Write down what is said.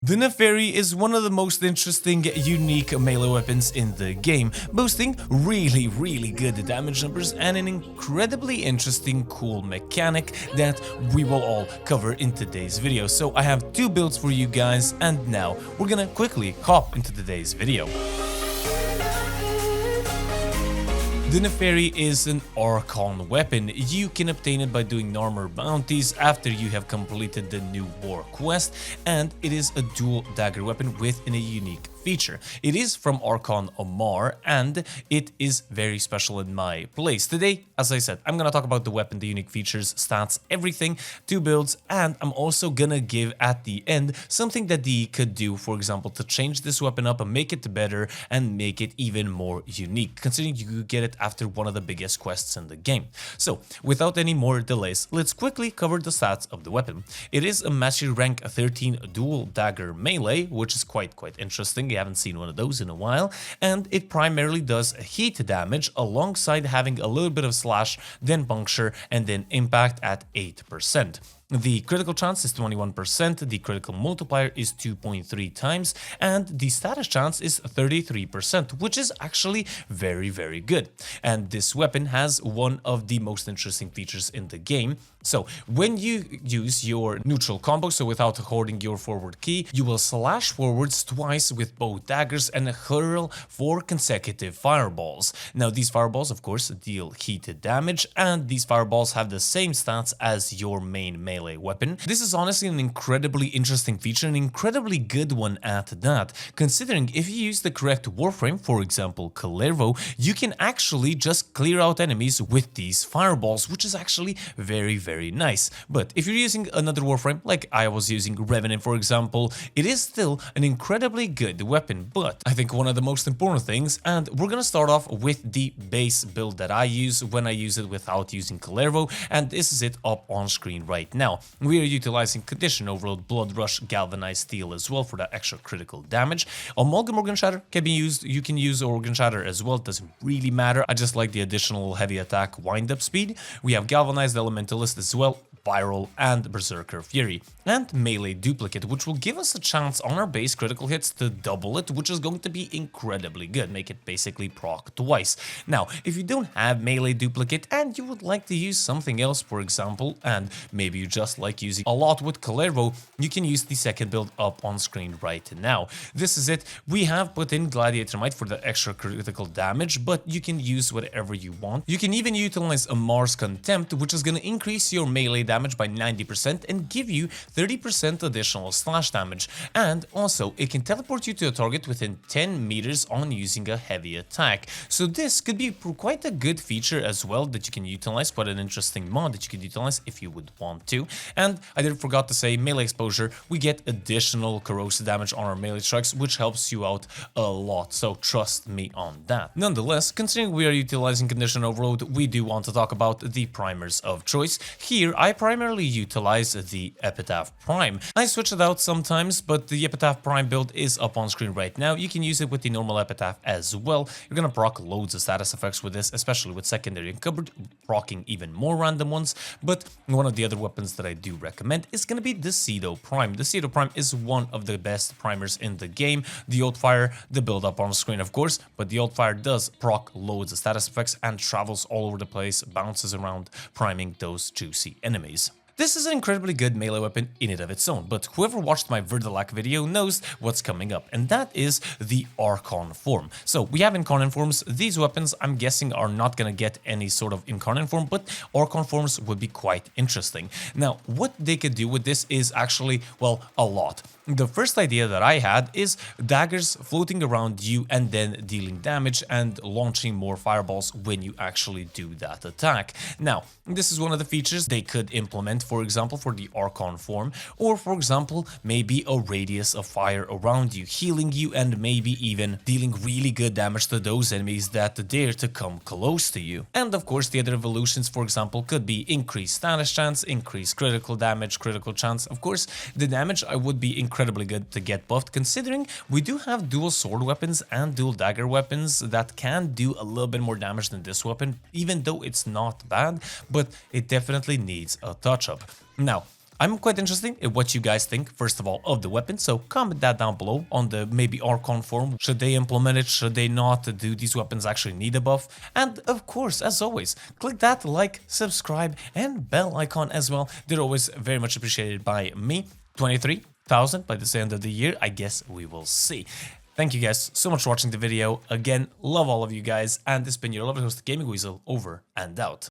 The Nefairy is one of the most interesting, unique melee weapons in the game, boasting really good damage numbers and an incredibly interesting, cool mechanic that we will all cover in today's video. So I have two builds for you guys, and now we're gonna quickly hop into today's video. The Nefairy is an Archon weapon. You can obtain it by doing armor bounties after you have completed the new war quest, and it is a dual dagger weapon with a unique feature. It is from Archon Amar, and it is very special in my place. Today, as I said, I'm gonna talk about the weapon, the unique features, stats, everything, two builds, and I'm also gonna give at the end something that the could do, for example, to change this weapon up and make it better and make it even more unique, considering you get it after one of the biggest quests in the game. So, without any more delays, let's quickly cover the stats of the weapon. It is a mastery rank 13 dual dagger melee, which is quite interesting. You haven't seen one of those in a while, and it primarily does heat damage alongside having a little bit of slash, then puncture, and then impact at 8%. The critical chance is 21%, the critical multiplier is 2.3 times, and the status chance is 33%, which is actually very good. And this weapon has one of the most interesting features in the game. So when you use your neutral combo, so without holding your forward key, you will slash forwards twice with both daggers and hurl 4 consecutive fireballs. Now these fireballs of course deal heated damage, and these fireballs have the same stats as your main melee weapon. This is honestly an incredibly interesting feature, an incredibly good one at that, considering if you use the correct warframe, for example Kalervo, you can actually just clear out enemies with these fireballs, which is actually very nice. But if you're using another warframe, like I was using Revenant for example, it is still an incredibly good weapon. But I think one of the most important things, and we're gonna start off with the base build that I use when I use it without using Kalervo, and this is it up on screen right now. We are utilizing Condition Overload, Blood Rush, Galvanized Steel as well for that extra critical damage. Amalgam Organ Shatter can be used, you can use Organ Shatter as well, it doesn't really matter. I just like the additional heavy attack wind-up speed. We have Galvanized Elementalist as well, Viral, and Berserker Fury, and Melee Duplicate, which will give us a chance on our base critical hits to double it, which is going to be incredibly good, make it basically proc twice. Now, if you don't have Melee Duplicate and you would like to use something else, for example, and maybe you just like using a lot with Kalervo, you can use the second build up on screen right now. This is it. We have put in Gladiator Might for the extra critical damage, but you can use whatever you want. You can even utilize Amar's Contempt, which is going to increase your melee damage by 90% and give you 30% additional slash damage. And also, it can teleport you to a target within 10 meters on using a heavy attack. So this could be quite a good feature as well that you can utilize, quite an interesting mod that you can utilize if you would want to. And I did forgot to say, melee exposure, we get additional corrosive damage on our melee strikes, which helps you out a lot, so trust me on that. Nonetheless, considering we are utilizing Condition Overload, we do want to talk about the primers of choice. Here, I primarily utilize the Epitaph Prime. I switch it out sometimes, but the Epitaph Prime build is up on screen right now. You can use it with the normal Epitaph as well. You're gonna proc loads of status effects with this, especially with secondary and cupboard, procking even more random ones. But one of the other weapons that I do recommend is gonna be the Cedo Prime. The Cedo Prime is one of the best primers in the game. The Old Fire, the build up on screen of course, but the Old Fire does proc loads of status effects and travels all over the place, bounces around, priming those juicy enemies. This is an incredibly good melee weapon in and of its own, but whoever watched my Verdalac video knows what's coming up, and that is the Archon form. So we have Incarnate forms. These weapons I'm guessing are not gonna get any sort of Incarnate form, but Archon forms would be quite interesting. Now, what they could do with this is actually, well, a lot. The first idea that I had is daggers floating around you and then dealing damage and launching more fireballs when you actually do that attack. Now, this is one of the features they could implement, for example, for the Archon form, or for example, maybe a radius of fire around you, healing you and maybe even dealing really good damage to those enemies that dare to come close to you. And of course, the other evolutions, for example, could be increased status chance, increased critical damage, critical chance. Of course, the damage I would be incredibly good to get buffed, considering we do have dual sword weapons and dual dagger weapons that can do a little bit more damage than this weapon, even though it's not bad, but it definitely needs a touch-up. Now, I'm quite interested in what you guys think, first of all, of the weapon, so comment that down below on the maybe Archon forum. Should they implement it? Should they not? Do these weapons actually need a buff? And of course, as always, click that like, subscribe, and bell icon as well. They're always very much appreciated by me. 23,000 by the end of the year, I guess we will see. Thank you guys so much for watching the video. Again, love all of you guys, and this has been your lovely host, Gaming Weasel, over and out.